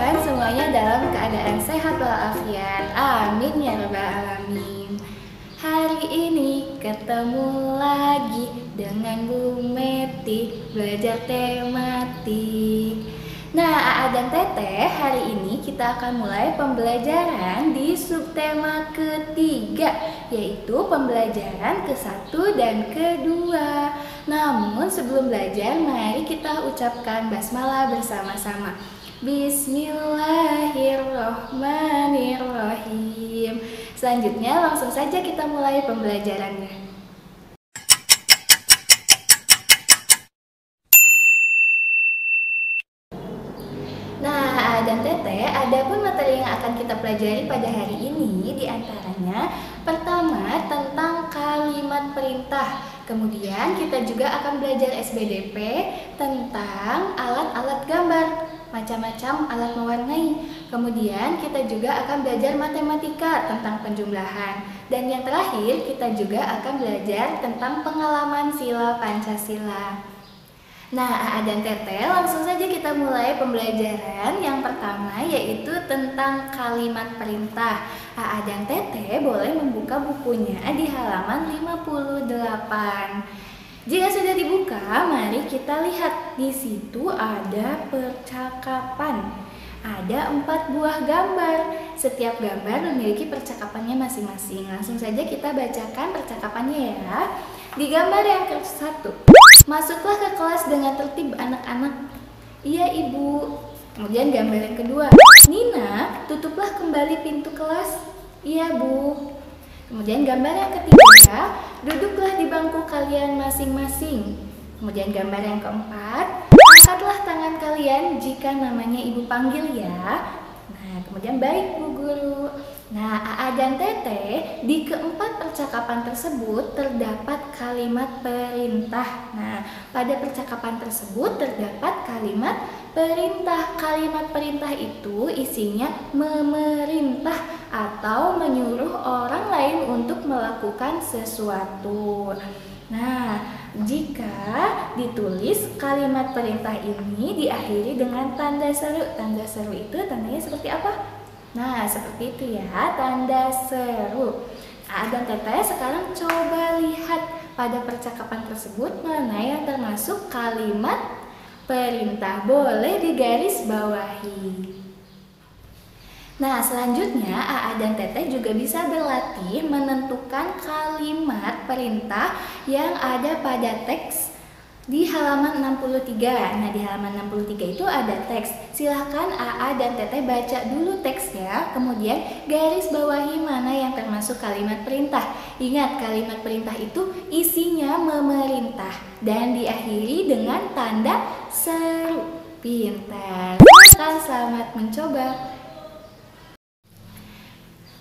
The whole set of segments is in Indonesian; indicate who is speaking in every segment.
Speaker 1: Mudah-mudahan semuanya dalam keadaan sehat walafiat. Amin ya rabbal alamin. Hari ini ketemu lagi dengan Bu Meti belajar tematik. Nah, Aa dan Teteh, hari ini kita akan mulai pembelajaran di subtema ketiga, yaitu pembelajaran ke-1 dan ke-2. Namun sebelum belajar, mari kita ucapkan basmalah bersama-sama. Bismillahirrohmanirrohim. Selanjutnya langsung saja kita mulai pembelajarannya. Nah, dan Teteh, ada pun materi yang akan kita pelajari pada hari ini diantaranya pertama tentang kalimat perintah. Kemudian kita juga akan belajar SBDP tentang alat-alat gambar, macam-macam alat mewarnai. Kemudian kita juga akan belajar matematika tentang penjumlahan. Dan yang terakhir kita juga akan belajar tentang pengalaman sila Pancasila. Nah, Aa dan Teteh, langsung saja kita mulai pembelajaran. Yang pertama yaitu tentang kalimat perintah. Aa dan Teteh boleh membuka bukunya di halaman 58. Jika sudah dibuka, mari kita lihat. Di situ ada percakapan. Ada 4 buah gambar. Setiap gambar memiliki percakapannya masing-masing. Langsung saja kita bacakan percakapannya ya. Di gambar yang ke-1, masuklah ke kelas dengan tertib anak-anak. Iya, Ibu. Kemudian gambar yang kedua, Nina, tutuplah kembali pintu kelas. Iya, Bu. Kemudian gambar yang ketiga, duduklah di bangku kalian masing-masing. Kemudian gambar yang keempat, angkatlah tangan kalian jika namanya Ibu panggil ya. Nah, kemudian baik Bu Guru. Nah, Aa dan Teteh, di keempat percakapan tersebut terdapat kalimat perintah. Nah, pada percakapan tersebut terdapat kalimat perintah. Kalimat perintah itu isinya memerintah atau menyuruh orang lain untuk melakukan sesuatu. Nah, jika ditulis kalimat perintah ini diakhiri dengan tanda seru. Tanda seru itu tandanya seperti apa? Nah, seperti itu ya, tanda seru. Aa dan Teteh sekarang coba lihat pada percakapan tersebut mana yang termasuk kalimat perintah. Boleh digaris bawahi. Nah, selanjutnya Aa dan Teteh juga bisa berlatih menentukan kalimat perintah yang ada pada teks di halaman 63. Nah, di halaman 63 itu ada teks. Silahkan Aa dan Teteh baca dulu teksnya, kemudian garis bawahi mana yang termasuk kalimat perintah. Ingat, kalimat perintah itu isinya memerintah dan diakhiri dengan tanda seru. Pintar. Silakan, selamat mencoba.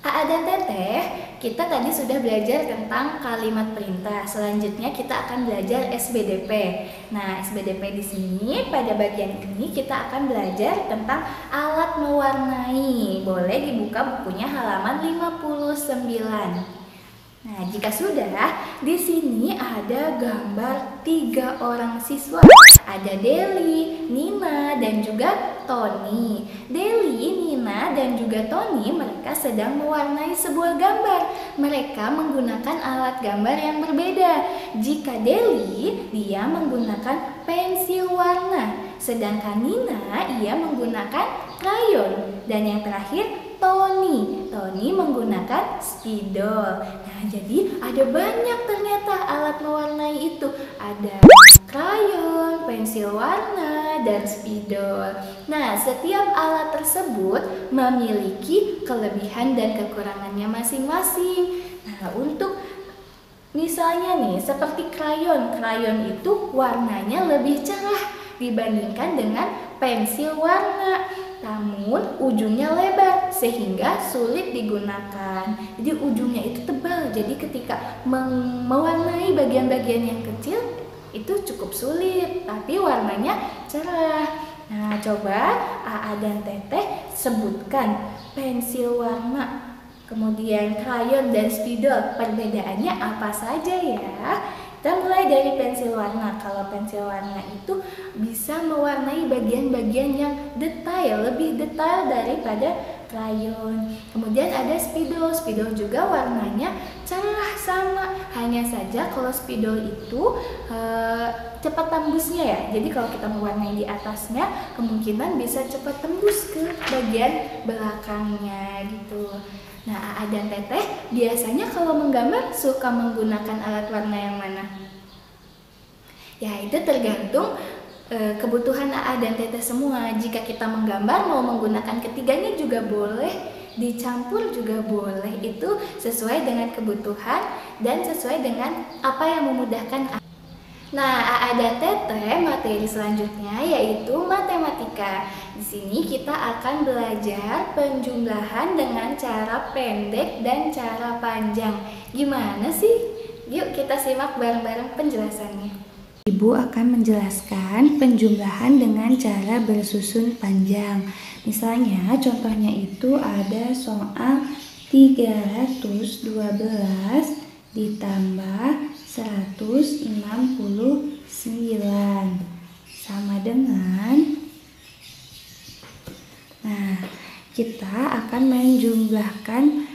Speaker 1: Aa dan Teteh, kita tadi sudah belajar tentang kalimat perintah. Selanjutnya kita akan belajar SBDP. Nah, SBDP di sini pada bagian ini kita akan belajar tentang alat mewarnai. Boleh dibuka bukunya halaman 59. Nah, jika sudah, di sini ada gambar 3 orang siswa. Ada Deli, Nina, dan juga Tony. Deli, Nina, dan juga Tony mereka sedang mewarnai sebuah gambar. Mereka menggunakan alat gambar yang berbeda. Jika Deli, dia menggunakan pensil warna, sedangkan Nina, ia menggunakan krayon. Dan yang terakhir, Tony menggunakan spidol. Nah, jadi ada banyak ternyata alat mewarnai itu. Ada krayon, pensil warna, dan spidol. Nah, setiap alat tersebut memiliki kelebihan dan kekurangannya masing-masing. Nah, untuk misalnya nih, seperti krayon. Krayon itu warnanya lebih cerah dibandingkan dengan pensil warna. Namun ujungnya lebar sehingga sulit digunakan. Jadi ujungnya itu tebal. Jadi ketika mewarnai bagian-bagian yang kecil itu cukup sulit, tapi warnanya cerah. Nah, coba Aa dan Teteh sebutkan pensil warna, kemudian krayon dan spidol. Perbedaannya apa saja ya? Kita mulai dari pensil warna. Kalau pensil warna itu bisa mewarnai bagian-bagian yang detail, lebih detail daripada krayon. Kemudian ada spidol. Spidol juga warnanya cerah sama. Hanya saja kalau spidol itu cepat tembusnya ya. Jadi kalau kita mewarnai di atasnya, kemungkinan bisa cepat tembus ke bagian belakangnya gitu. Nah, Aa dan Teteh biasanya kalau menggambar suka menggunakan alat warna yang mana? Ya, itu tergantung kebutuhan Aa dan Teteh semua. Jika kita menggambar mau menggunakan ketiganya juga boleh, dicampur juga boleh. Itu sesuai dengan kebutuhan dan sesuai dengan apa yang memudahkan. Nah, Aa dan Teteh materi selanjutnya yaitu matematika. Di sini kita akan belajar penjumlahan dengan cara pendek dan cara panjang. Gimana sih? Yuk kita simak bareng-bareng penjelasannya.
Speaker 2: Ibu akan menjelaskan penjumlahan dengan cara bersusun panjang. Misalnya contohnya itu ada soal 312 ditambah 169 sama dengan, nah kita akan menjumlahkan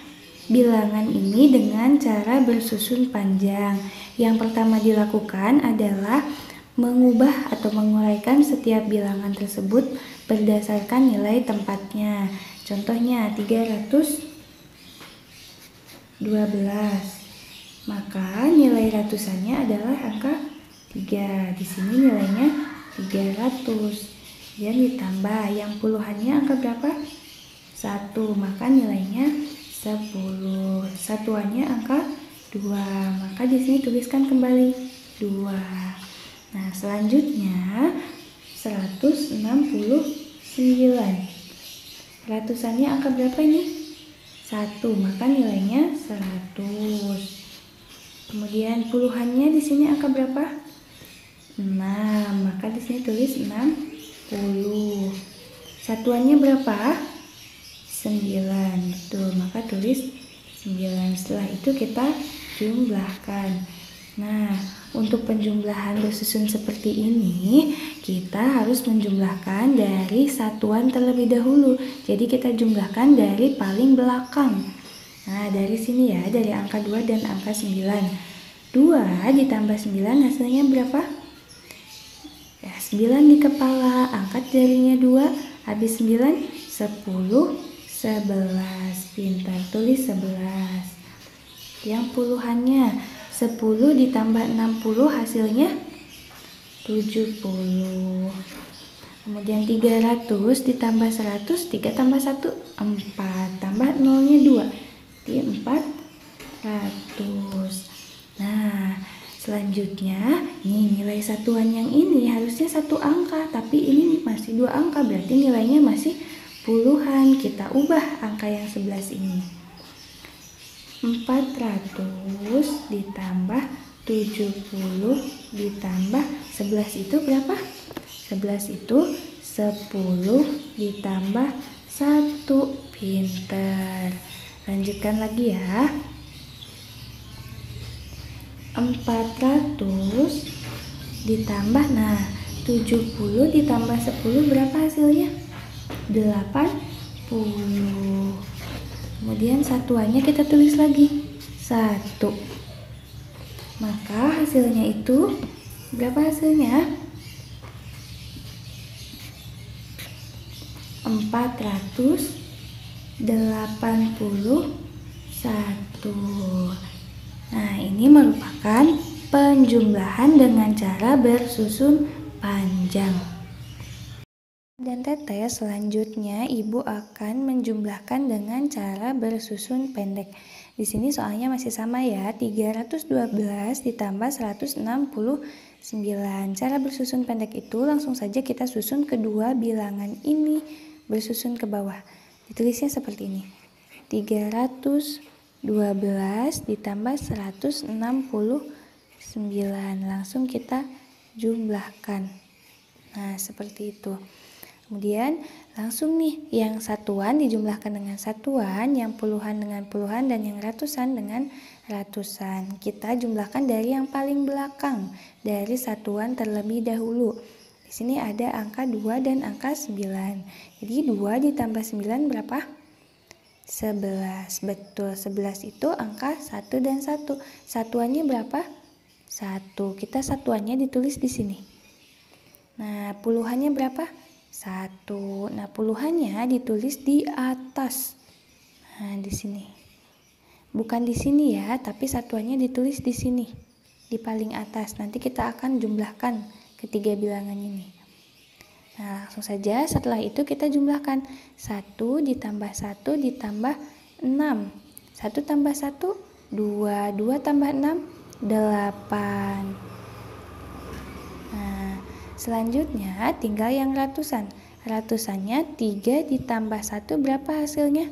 Speaker 2: bilangan ini dengan cara bersusun panjang. Yang pertama dilakukan adalah mengubah atau menguraikan setiap bilangan tersebut berdasarkan nilai tempatnya. Contohnya 312, maka nilai ratusannya adalah angka 3. Di sini nilainya 300. Dan ditambah yang puluhannya angka berapa? 1, maka nilainya 10. Satuannya angka 2, maka di sini tuliskan kembali 2. Nah, selanjutnya 169. Ratusannya angka berapa ini? 1, maka nilainya 100. Kemudian puluhannya di sini angka berapa? 6, maka di sini tulis 60. Satuannya berapa? 9. Betul, maka tulis 9. Setelah itu kita jumlahkan. Nah, untuk penjumlahan bersusun seperti ini, kita harus menjumlahkan dari satuan terlebih dahulu. Jadi kita jumlahkan dari paling belakang. Nah, dari sini ya, dari angka 2 dan angka 9. 2 ditambah 9 hasilnya berapa? Ya, 9 di kepala, angkat jarinya 2, habis 9, 10, 11. Pintar, tulis 11. Yang puluhannya 10 ditambah 60 hasilnya 70. Kemudian 300 ditambah 100, 3 tambah 1, 4. Tambah nolnya 2, di 400. Nah, selanjutnya nih nilai satuan yang ini harusnya 1 angka, tapi ini masih 2 angka, berarti nilainya masih puluhan. Kita ubah angka yang 11 ini. 400 ditambah 70 ditambah 11 itu berapa? 11 itu 10 ditambah 1. Pinter. Lanjutkan lagi ya. 400 ditambah, nah 70 ditambah 10 berapa hasilnya? 80. Kemudian satuannya kita tulis lagi 1. Maka hasilnya itu berapa hasilnya? 481. Nah, ini merupakan penjumlahan dengan cara bersusun panjang. Dan Teteh, selanjutnya Ibu akan menjumlahkan dengan cara bersusun pendek. Di sini soalnya masih sama ya, 312 ditambah 169. Cara bersusun pendek itu langsung saja kita susun kedua bilangan ini bersusun ke bawah. Ditulisnya seperti ini. 312 ditambah 169. Langsung kita jumlahkan. Nah, seperti itu. Kemudian langsung nih, yang satuan dijumlahkan dengan satuan, yang puluhan dengan puluhan, dan yang ratusan dengan ratusan. Kita jumlahkan dari yang paling belakang, dari satuan terlebih dahulu. Di sini ada angka 2 dan angka 9. Jadi 2 ditambah 9 berapa? 11. Betul, 11 itu angka 1 dan 1. Satuannya berapa? 1. Kita satuannya ditulis di sini. Nah, puluhannya berapa? 1. Nah, puluhannya ditulis di atas. Nah, di sini. Bukan di sini ya, tapi satuannya ditulis di sini, di paling atas. Nanti kita akan jumlahkan ketiga bilangan ini. Nah, langsung saja setelah itu kita jumlahkan. 1 ditambah 1 ditambah 6. 1 tambah 1, 2. 2 tambah 6, 8. Nah, selanjutnya tinggal yang ratusan. Ratusannya 3 ditambah 1 berapa hasilnya?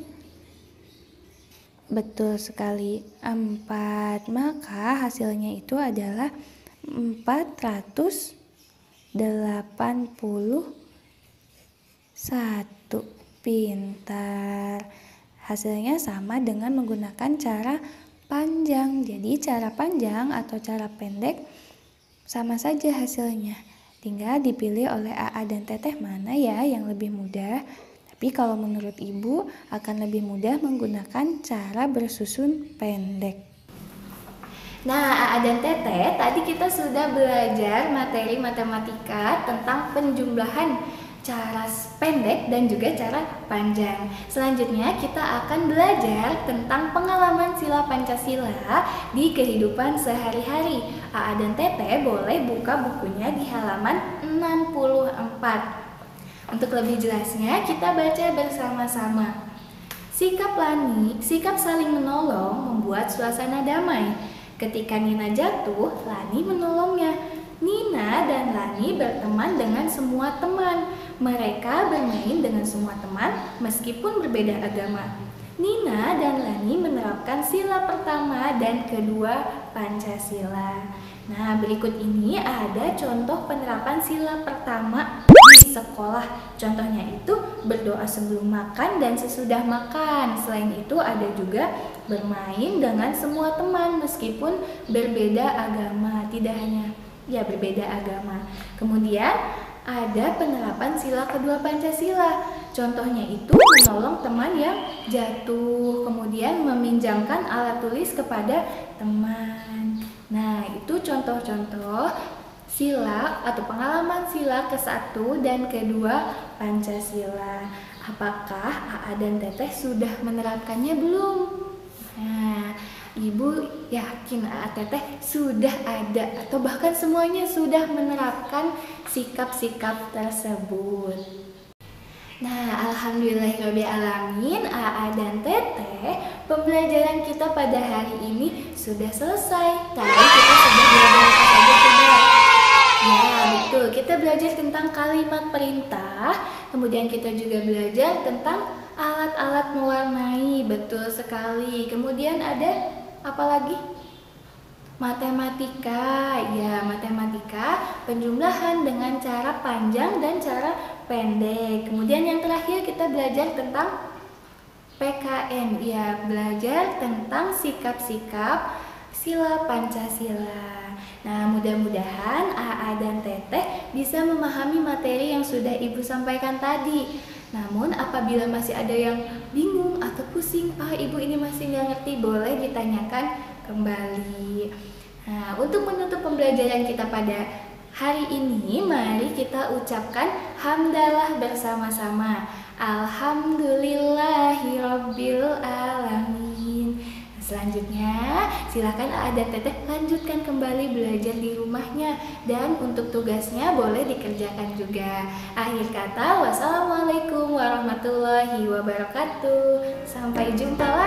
Speaker 2: Betul sekali, 4. Maka hasilnya itu adalah 481. Pintar. Hasilnya sama dengan menggunakan cara panjang. Jadi cara panjang atau cara pendek sama saja hasilnya. Tinggal dipilih oleh AA dan Teteh mana ya yang lebih mudah. Tapi kalau menurut Ibu akan lebih mudah menggunakan cara bersusun pendek.
Speaker 1: Nah, AA dan Teteh, tadi kita sudah belajar materi matematika tentang penjumlahan cara pendek dan juga cara panjang. Selanjutnya kita akan belajar tentang pengalaman sila Pancasila di kehidupan sehari-hari. AA dan Teteh boleh buka bukunya di halaman 64. Untuk lebih jelasnya kita baca bersama-sama. Sikap saling menolong membuat suasana damai. Ketika Nina jatuh, Lani menolongnya. Nina dan Lani berteman dengan semua teman. Mereka bermain dengan semua teman meskipun berbeda agama. Nina dan Lani menerapkan sila pertama dan kedua Pancasila. Nah, berikut ini ada contoh penerapan sila pertama di sekolah. Contohnya itu berdoa sebelum makan dan sesudah makan. Selain itu ada juga bermain dengan semua teman meskipun berbeda agama. Tidak hanya berbeda agama. Kemudian ada penerapan sila kedua Pancasila. Contohnya itu menolong teman yang jatuh, kemudian meminjamkan alat tulis kepada teman. Nah, itu contoh-contoh sila atau pengalaman sila ke-1 dan kedua Pancasila. Apakah AA dan Teteh sudah menerapkannya belum? Nah, Ibu yakin AA Teteh sudah ada atau bahkan semuanya sudah menerapkan sikap-sikap tersebut. Nah, alhamdulillahirobbilalamin, AA dan Teteh, pembelajaran kita pada hari ini sudah selesai. Tadi kita sudah belajar apa saja coba? Ya, betul. Kita belajar tentang kalimat perintah, kemudian kita juga belajar tentang alat-alat mewarnai. Betul sekali. Kemudian ada apa lagi? Matematika. Ya, matematika penjumlahan dengan cara panjang dan cara pendek. Kemudian yang terakhir kita belajar tentang PKN. Ya, belajar tentang sikap-sikap sila Pancasila. Nah, mudah-mudahan AA dan Teteh bisa memahami materi yang sudah Ibu sampaikan tadi. Namun apabila masih ada yang bingung atau pusing, Ibu ini masih nggak ngerti, boleh ditanyakan kembali. Nah, untuk menutup pembelajaran kita pada hari ini, mari kita ucapkan hamdalah bersama-sama. Alhamdulillahirabbil alamin. Selanjutnya, silakan AA dan Teteh lanjutkan kembali belajar di rumahnya dan untuk tugasnya boleh dikerjakan juga. Akhir kata, wassalamualaikum warahmatullahi wabarakatuh. Sampai jumpa lagi.